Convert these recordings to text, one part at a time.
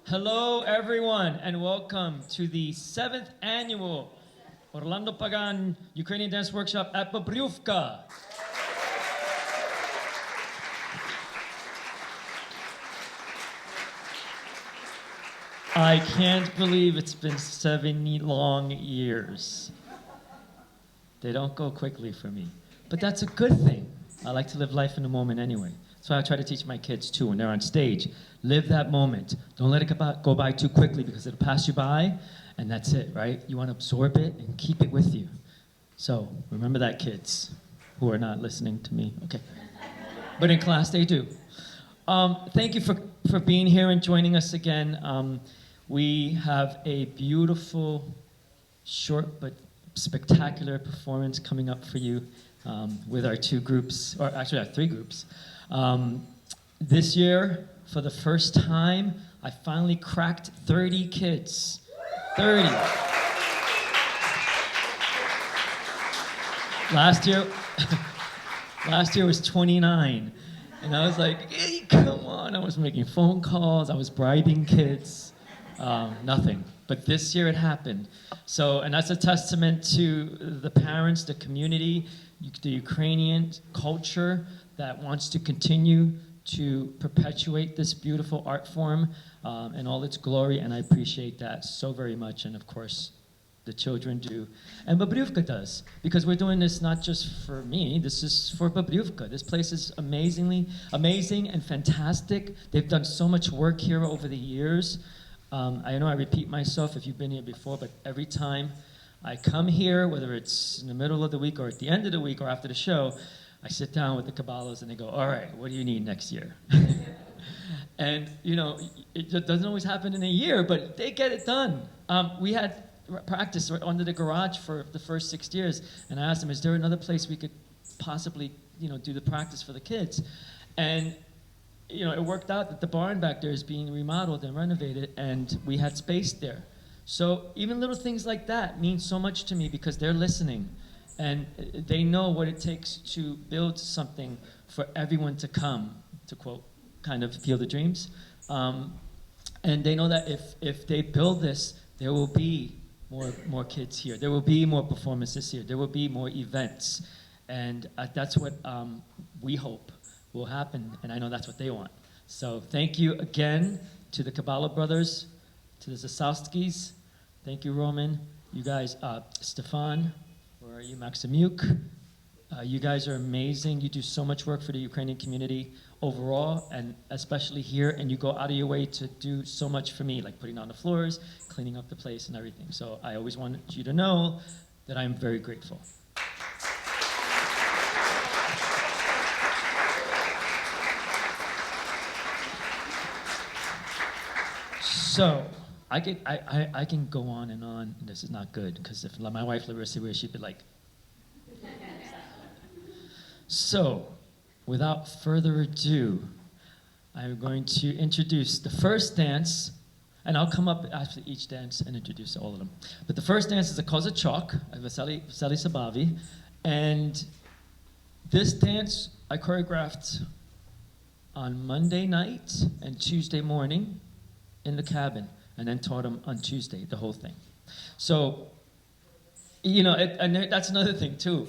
Hello, everyone, and welcome to the 7th annual Orlando Pagan Ukrainian Dance Workshop at Bobriwka. I can't believe it's been 70 long years. They don't go quickly for me, but that's a good thing. I like to live life in the moment anyway. That's why I try to teach my kids too when they're on stage. Live that moment. Don't let it go by too quickly because it'll pass you by and that's it, right? You want to absorb it and keep it with you. So remember that, kids who are not listening to me. Okay. But in class they do. Thank you for being here and joining us again. We have a beautiful, short but spectacular performance coming up for you with our two groups, or actually our three groups. This year, for the first time, I finally cracked 30 kids. 30. Last year was 29. And I was like, hey, come on. I was making phone calls. I was bribing kids. Nothing. But this year it happened. So, and that's a testament to the parents, the community, the Ukrainian culture that wants to continue to perpetuate this beautiful art form in all its glory, and I appreciate that so very much, and of course, the children do. And Bobriwka does, because we're doing this not just for me, this is for Bobriwka. This place is amazing and fantastic. They've done so much work here over the years. I know I repeat myself if you've been here before, but every time I come here, whether it's in the middle of the week or at the end of the week or after the show, I sit down with the Kabbalas and they go, all right, what do you need next year? And, you know, it doesn't always happen in a year, but they get it done. We had practice under the garage for the first 6 years, and I asked them, is there another place we could possibly, you know, do the practice for the kids? And, you know, it worked out that the barn back there is being remodeled and renovated, and we had space there. So even little things like that mean so much to me because they're listening. And they know what it takes to build something for everyone to come, to quote, kind of feel the dreams. And they know that if they build this, there will be more kids here. There will be more performances here. There will be more events. And that's what we hope will happen. And I know that's what they want. So thank you again to the Kabbalah brothers, to the Zasowskis. Thank you, Roman. You guys, Stefan. Where are you, Maximuk? You guys are amazing. You do so much work for the Ukrainian community overall, and especially here, and you go out of your way to do so much for me, like putting on the floors, cleaning up the place, and everything. So I always wanted you to know that I'm very grateful. So, I can go on, and this is not good, because if my wife lived here, she'd be like. So, without further ado, I'm going to introduce the first dance, and I'll come up after each dance and introduce all of them. But the first dance is a Kozachok, Vasily Sabavi, and this dance I choreographed on Monday night and Tuesday morning in the cabin, and then taught them on Tuesday, the whole thing. So, you know, and that's another thing too.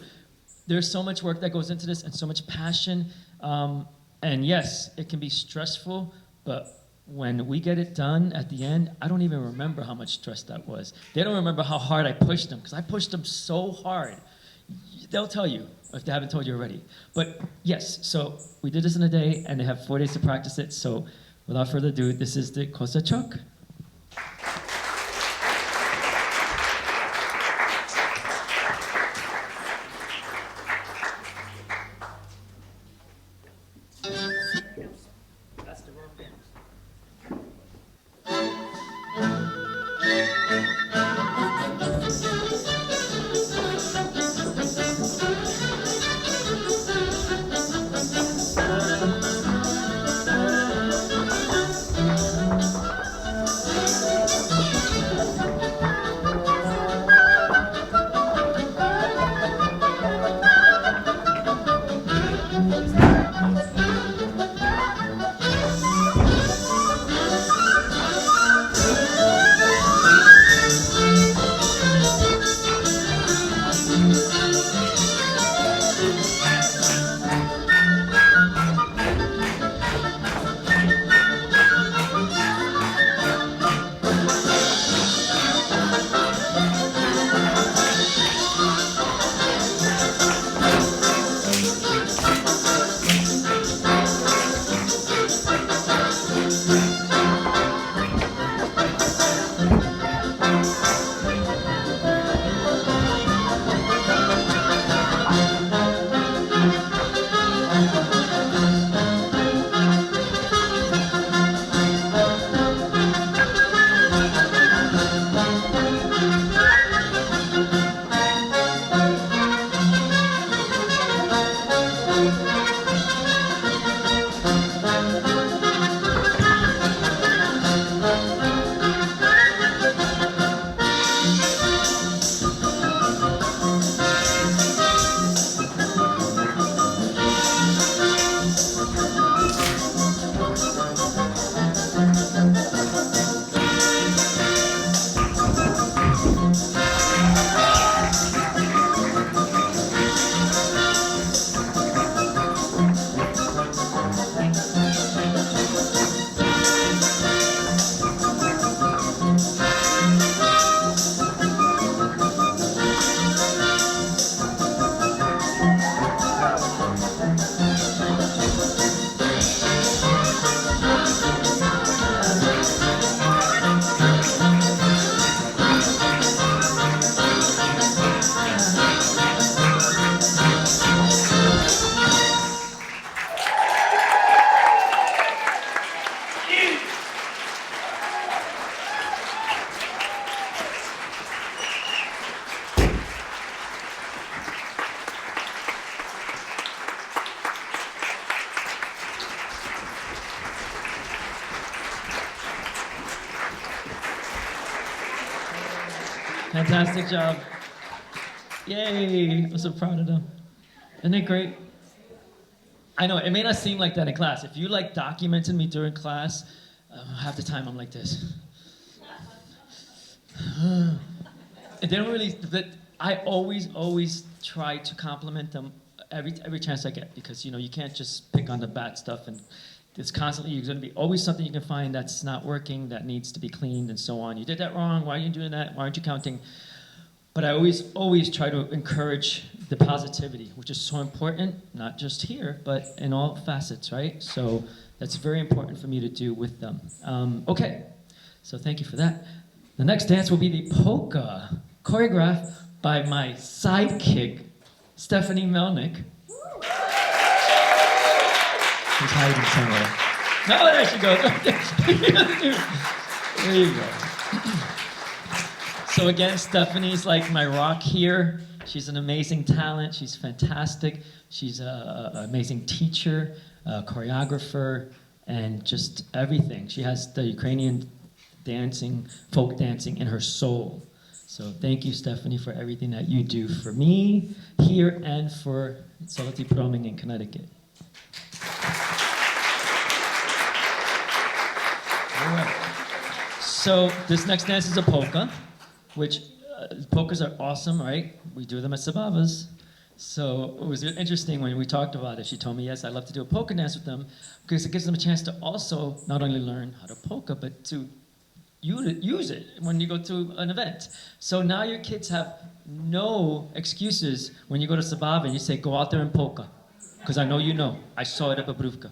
There's so much work that goes into this and so much passion. And yes, it can be stressful, but when we get it done at the end, I don't even remember how much stress that was. They don't remember how hard I pushed them, because I pushed them so hard. They'll tell you, if they haven't told you already. But yes, so we did this in a day, and they have 4 days to practice it. So without further ado, this is the Kozachok. Fantastic job. Yay, I'm so proud of them. Isn't it great? I know, it may not seem like that in class. If you like documented me during class, half the time I'm like this. And they don't really, but I always try to compliment them every chance I get, because you know, you can't just pick on the bad stuff, and it's constantly, you're gonna be always something you can find that's not working, that needs to be cleaned and so on. You did that wrong, why are you doing that? Why aren't you counting? But I always try to encourage the positivity, which is so important, not just here, but in all facets, right? So that's very important for me to do with them. Okay, so thank you for that. The next dance will be the polka, choreographed by my sidekick, Stephanie Melnick. She's hiding somewhere. No, there she goes. There you go. So again, Stephanie's like my rock here. She's an amazing talent. She's fantastic. She's an amazing teacher, choreographer, and just everything. She has the Ukrainian folk dancing in her soul. So thank you, Stephanie, for everything that you do for me here and for Zolotý Promień in Connecticut. All right. So this next dance is a polka, which polkas are awesome, right? We do them at Sabavas. So it was interesting when we talked about it. She told me, yes, I'd love to do a polka dance with them, because it gives them a chance to also not only learn how to polka, but to use it when you go to an event. So now your kids have no excuses when you go to Sabava and you say, go out there and polka. Because I know you know. I saw it at Bobriwka.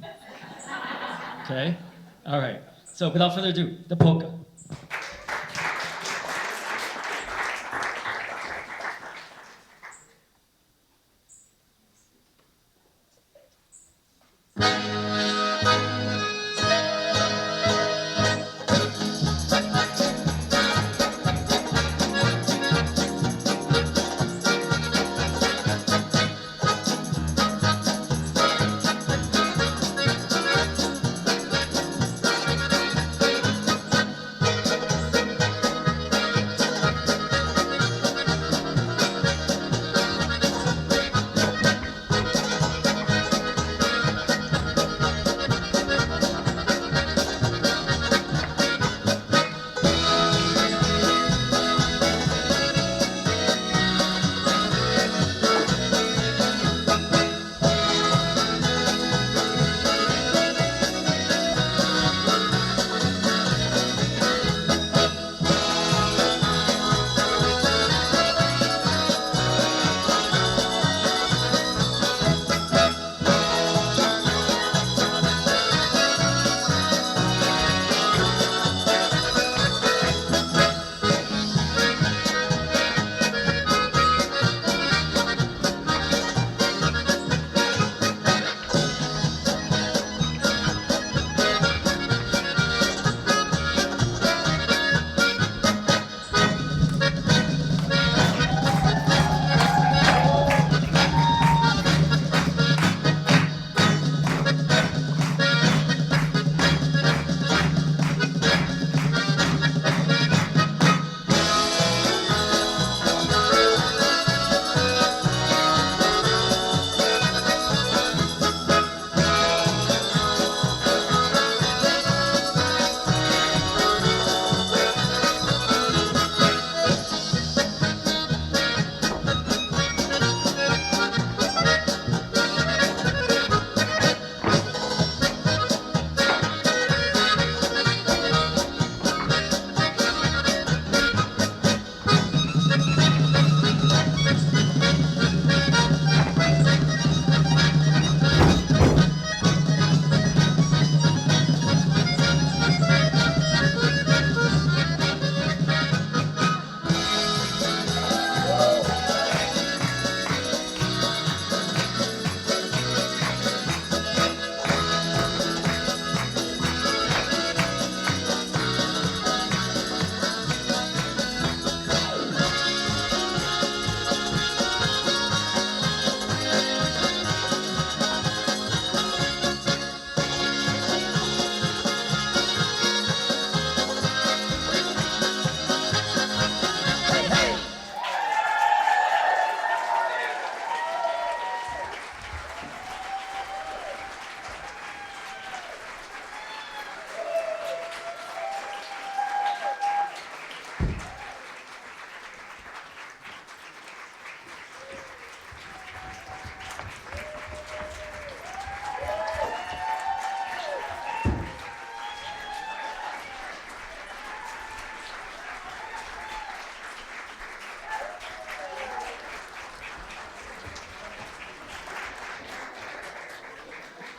Okay? All right. So without further ado, the polka.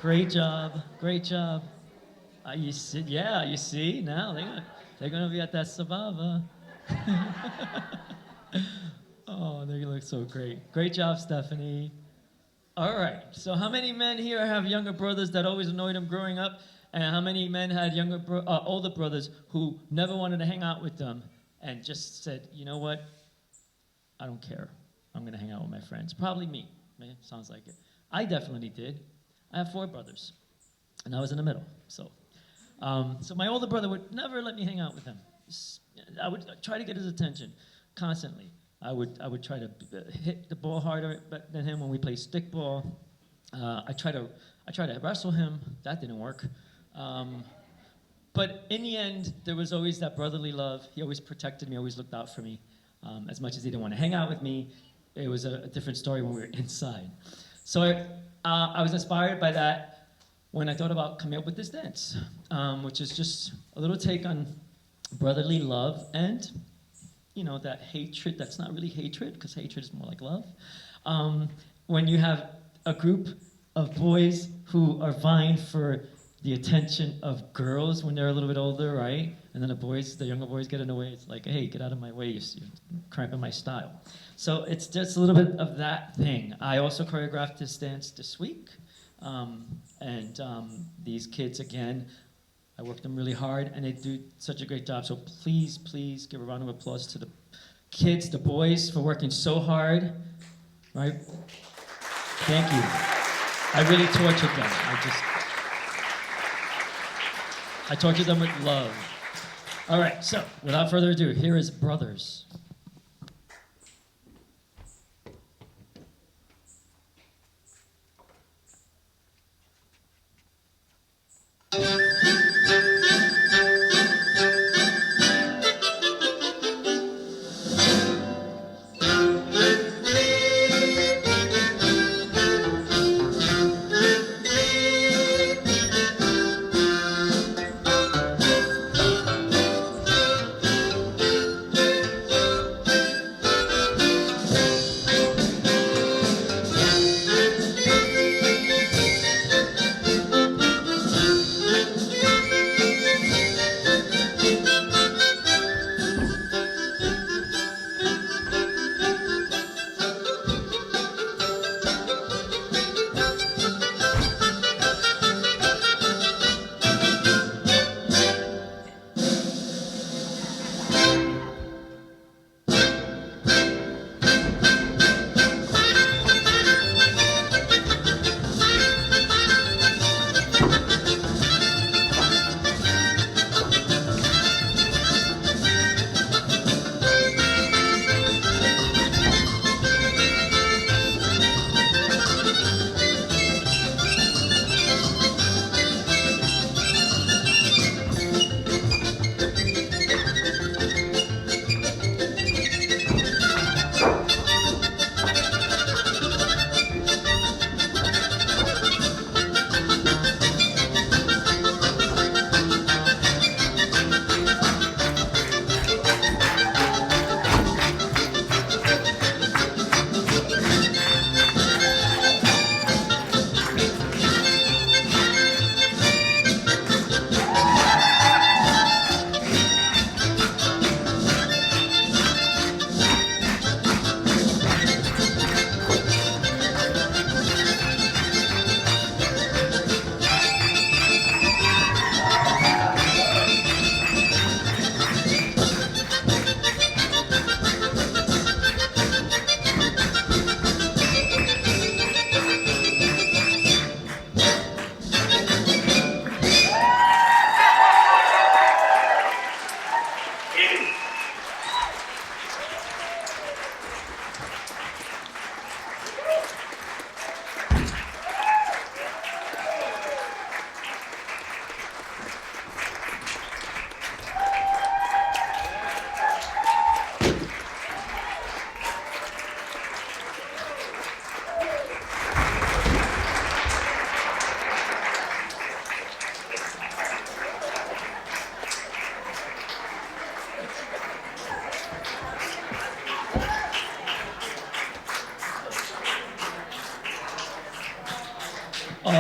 Great job. Great job. You see, yeah, you see now they're gonna be at that Sabava. Oh, they look so great. Great job, Stephanie. All right. So, how many men here have younger brothers that always annoyed them growing up, and how many men had older brothers who never wanted to hang out with them and just said, you know what? I don't care. I'm gonna hang out with my friends. Probably me. Man, sounds like it. I definitely did. I have 4 brothers, and I was in the middle. So my older brother would never let me hang out with him. I would try to get his attention constantly. I would try to hit the ball harder than him when we played stickball. I tried to wrestle him. That didn't work. But in the end, there was always that brotherly love. He always protected me, always looked out for me. As much as he didn't want to hang out with me, it was a different story when we were inside. So I was inspired by that when I thought about coming up with this dance, which is just a little take on brotherly love and, you know, that hatred that's not really hatred, because hatred is more like love. When you have a group of boys who are vying for the attention of girls when they're a little bit older, right? And then the younger boys get in the way. It's like, hey, get out of my way, you're cramping my style. So it's just a little bit of that thing. I also choreographed this dance this week. These kids, again, I worked them really hard, and they do such a great job. So please, please give a round of applause to the kids, the boys, for working so hard, right? Thank you. I really tortured them. I tortured them with love. All right, so without further ado, here is Brothers.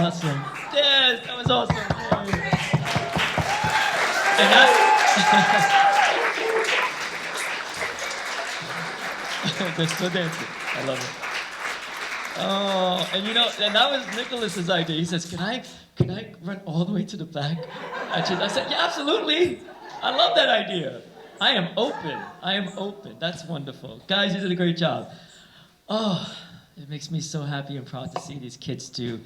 awesome. Yes, that was awesome. Yay. And that, they're still dancing. I love it. Oh, and and that was Nicholas's idea. He says, can I run all the way to the back? Actually, I said, yeah, absolutely. I love that idea. I am open. That's wonderful. Guys, you did a great job. Oh, it makes me so happy and proud to see these kids do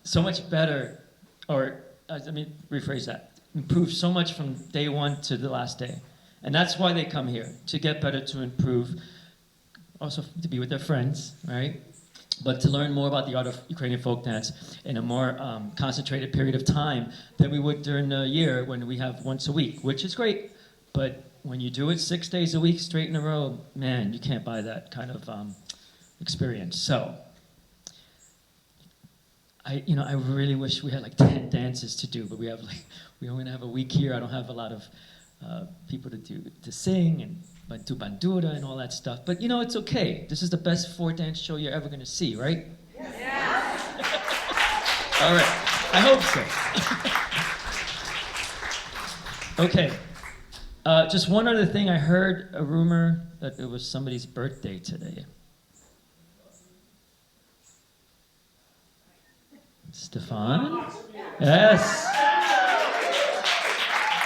so much better, or let me rephrase that, improve so much from day one to the last day. And that's why they come here, to get better, to improve, also to be with their friends, right? But to learn more about the art of Ukrainian folk dance in a more concentrated period of time than we would during the year when we have once a week, which is great. But when you do it 6 days a week straight in a row, man, you can't buy that kind of experience. So, I really wish we had like 10 dances to do, but we only have a week here. I don't have a lot of people to sing and do bandura and all that stuff. But it's okay. This is the best 4 dance show you're ever going to see, right? Yeah. All right. I hope so. Okay. Just one other thing. I heard a rumor that it was somebody's birthday today. Stefan? Yes.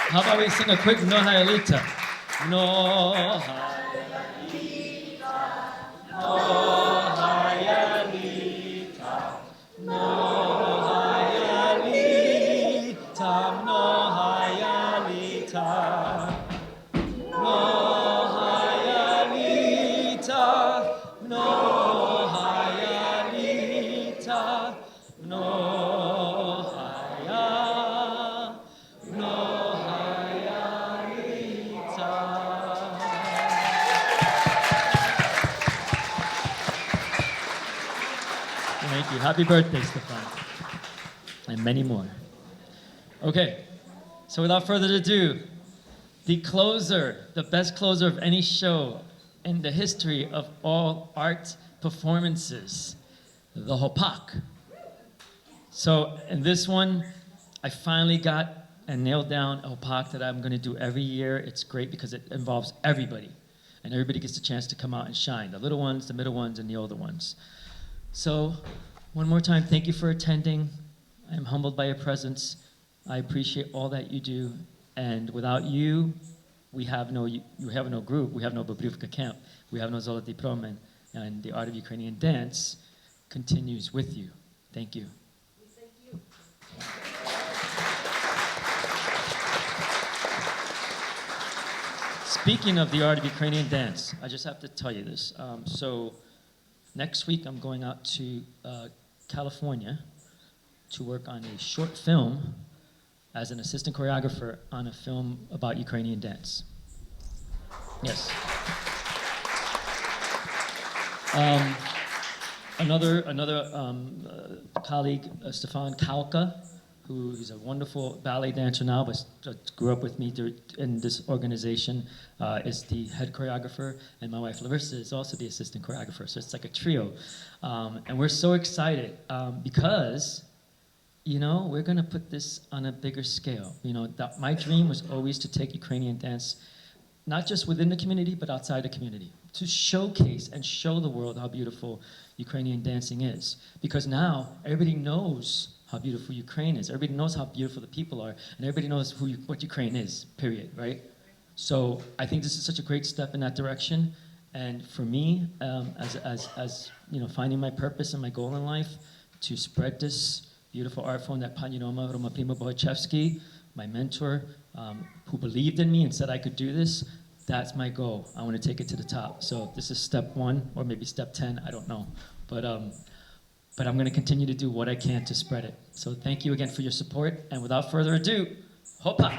How about we sing a quick No Hayalita? No Hayalita, No Hayalita, No Hayalita, No Hayalita, No Hayalita, No Hayalita, No Thank you. Happy birthday, Stefan. And many more. Okay, so without further ado, the closer, the best closer of any show in the history of all art performances, the Hopak. So in this one, I finally got and nailed down a Hopak that I'm going to do every year. It's great because it involves everybody, and everybody gets a chance to come out and shine, the little ones, the middle ones, and the older ones. So, one more time, thank you for attending. I am humbled by your presence. I appreciate all that you do. And without you, we have no group, we have no Bobriwka camp, we have no Zoloty Promen, and the art of Ukrainian dance continues with you. Thank you. Thank you. Speaking of the art of Ukrainian dance, I just have to tell you this. So next week, I'm going out to California to work on a short film as an assistant choreographer on a film about Ukrainian dance. Yes. Another colleague, Stefan Kalka, who is a wonderful ballet dancer now, but grew up with me in this organization, is the head choreographer, and my wife Larissa is also the assistant choreographer. So it's like a trio, and we're so excited because, we're going to put this on a bigger scale. My dream was always to take Ukrainian dance, not just within the community, but outside the community, to showcase and show the world how beautiful Ukrainian dancing is. Because now everybody knows how beautiful Ukraine is. Everybody knows how beautiful the people are, and everybody knows what Ukraine is, period, right? So I think this is such a great step in that direction. And for me, as finding my purpose and my goal in life, to spread this beautiful art form that Pani Roma Prima Bohachevsky, my mentor, who believed in me and said I could do this, that's my goal. I want to take it to the top. So this is step 1, or maybe step 10, I don't know. But I'm going to continue to do what I can to spread it. So thank you again for your support. And without further ado, Hopak.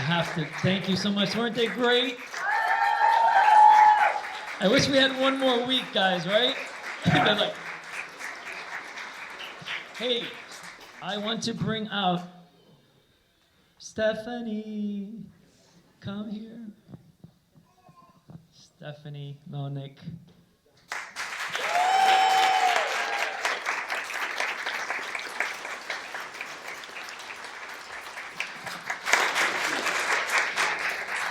have to thank you so much. Weren't they great? I wish we had one more week, guys, right? They're like, hey, I want to bring out Stephanie. Come here. Stephanie Melnick.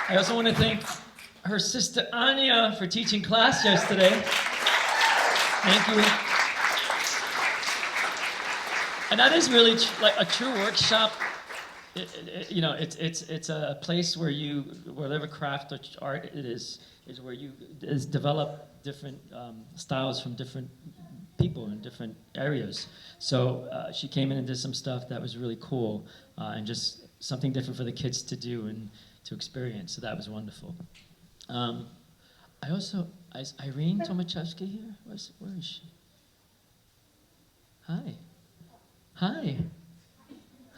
I also want to thank her sister Anya for teaching class yesterday. Thank you. And that is really like a true workshop. You know, it's a place where you, whatever craft or art it is where you develop different styles from different people in different areas. So she came in and did some stuff that was really cool and just something different for the kids to do and to experience. So that was wonderful. Is Irene Tomaszewski here? Where is she? Hi. Hi.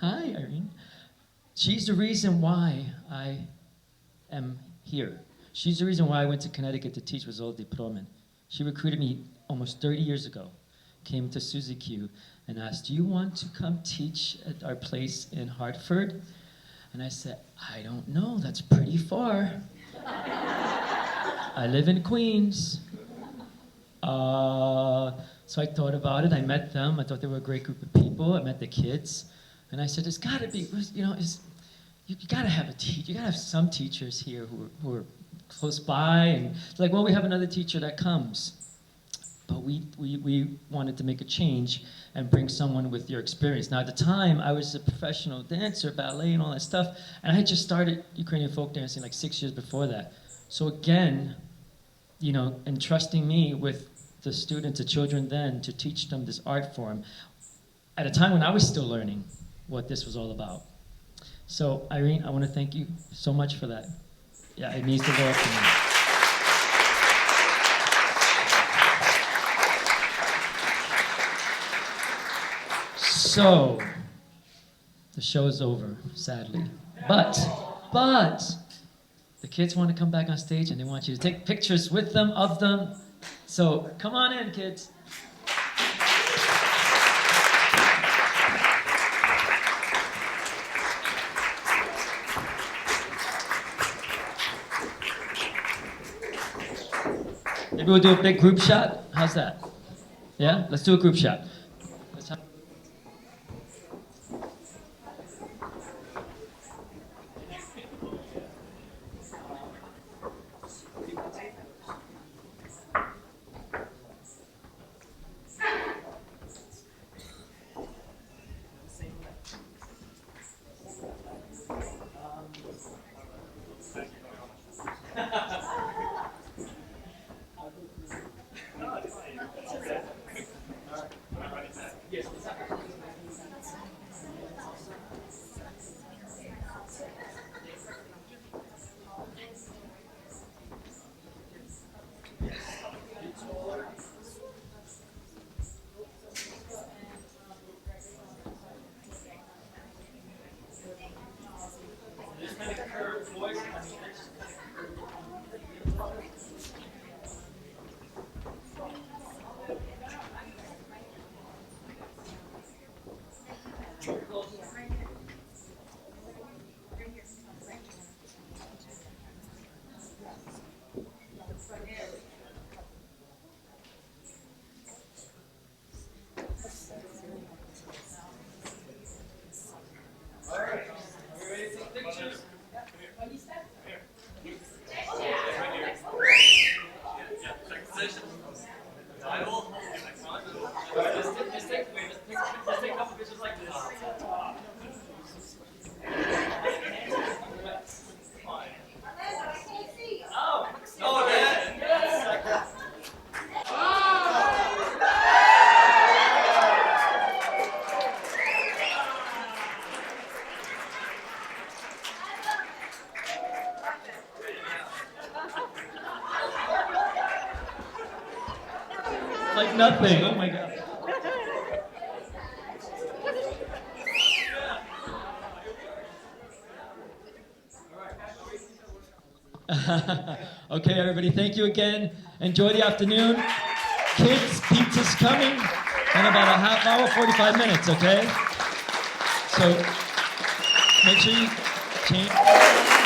Hi, Irene. She's the reason why I am here. She's the reason why I went to Connecticut to teach with Zolty Promen. She recruited me almost 30 years ago, came to Suzy Q and asked, do you want to come teach at our place in Hartford? And I said, I don't know, that's pretty far. I live in Queens. So I thought about it, I met them, I thought they were a great group of people, I met the kids, and I said, there's gotta be, you know, you gotta have a teacher, you gotta have some teachers here who are close by, and it's like, well, we have another teacher that comes. But we wanted to make a change and bring someone with your experience. Now at the time, I was a professional dancer, ballet and all that stuff, and I had just started Ukrainian folk dancing like 6 years before that. So again, you know, entrusting me with the students, the children then, to teach them this art form at a time when I was still learning what this was all about. So Irene, I want to thank you so much for that. Yeah, it means the world to me. So, the show is over, sadly. But, the kids want to come back on stage and they want you to take pictures with them, of them. So, come on in, kids. Maybe we'll do a big group shot. How's that? Yeah? Let's do a group shot. Like nothing. Oh my God. Okay, everybody, thank you again. Enjoy the afternoon. Kids, pizza's coming in about a half hour, 45 minutes, okay? So make sure you change.